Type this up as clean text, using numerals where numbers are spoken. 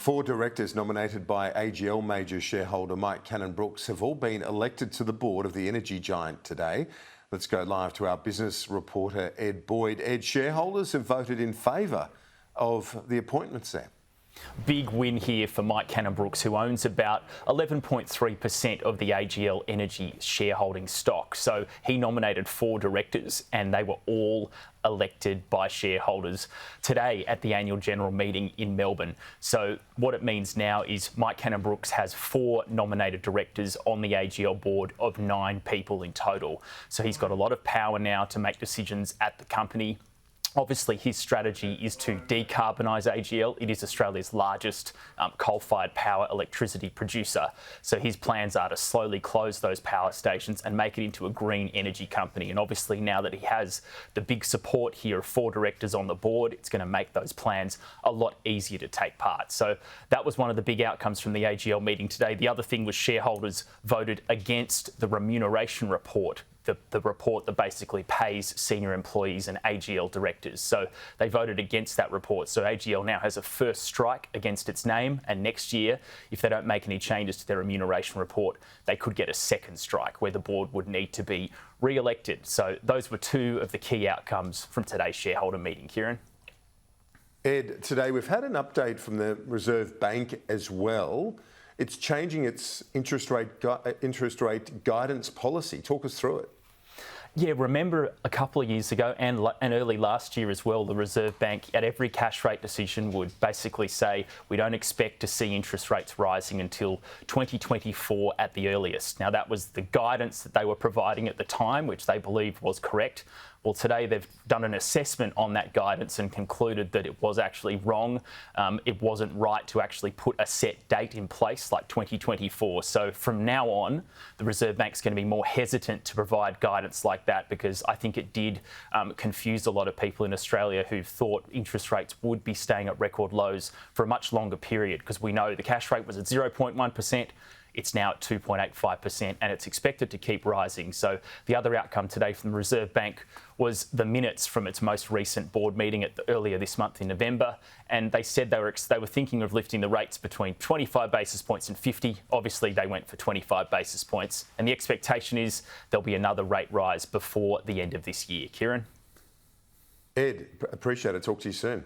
Four directors nominated by AGL major shareholder Mike Cannon-Brookes have all been elected to the board of the energy giant today. Let's go live to our business reporter, Ed Boyd. Ed, shareholders have voted in favour of the appointments there. Big win here for Mike Cannon-Brookes, who owns about 11.3% of the AGL Energy shareholding stock. So he nominated four directors and they were all elected by shareholders today at the annual general meeting in Melbourne. So what it means now is Mike Cannon-Brookes has four nominated directors on the AGL board of 9 people in total. So he's got a lot of power now to make decisions at the company. Obviously, his strategy is to decarbonise AGL. It is Australia's largest coal-fired power electricity producer. So his plans are to slowly close those power stations and make it into a green energy company. And obviously, now that he has the big support here of 4 directors on the board, it's going to make those plans a lot easier to take part. So that was one of the big outcomes from the AGL meeting today. The other thing was shareholders voted against the remuneration report, the report that basically pays senior employees and AGL directors. So they voted against that report. So AGL now has a first strike against its name, and next year, if they don't make any changes to their remuneration report, they could get a second strike where the board would need to be re-elected. So those were 2 of the key outcomes from today's shareholder meeting. Kieran? Ed, today we've had an update from the Reserve Bank as well. It's changing its interest rate guidance policy. Talk us through it. Yeah, remember a couple of years ago and early last year as well, the Reserve Bank at every cash rate decision would basically say we don't expect to see interest rates rising until 2024 at the earliest. Now, that was the guidance that they were providing at the time, which they believed was correct. Well, today they've done an assessment on that guidance and concluded that it was actually wrong. It wasn't right to actually put a set date in place like 2024. So from now on, the Reserve Bank's going to be more hesitant to provide guidance like that, because I think it did confuse a lot of people in Australia who thought interest rates would be staying at record lows for a much longer period, because we know the cash rate was at 0.1%. It's now at 2.85% and it's expected to keep rising. So the other outcome today from the Reserve Bank was the minutes from its most recent board meeting earlier this month in November. And they said they were thinking of lifting the rates between 25 basis points and 50. Obviously, they went for 25 basis points. And the expectation is there'll be another rate rise before the end of this year. Kieran? Ed, appreciate it. Talk to you soon.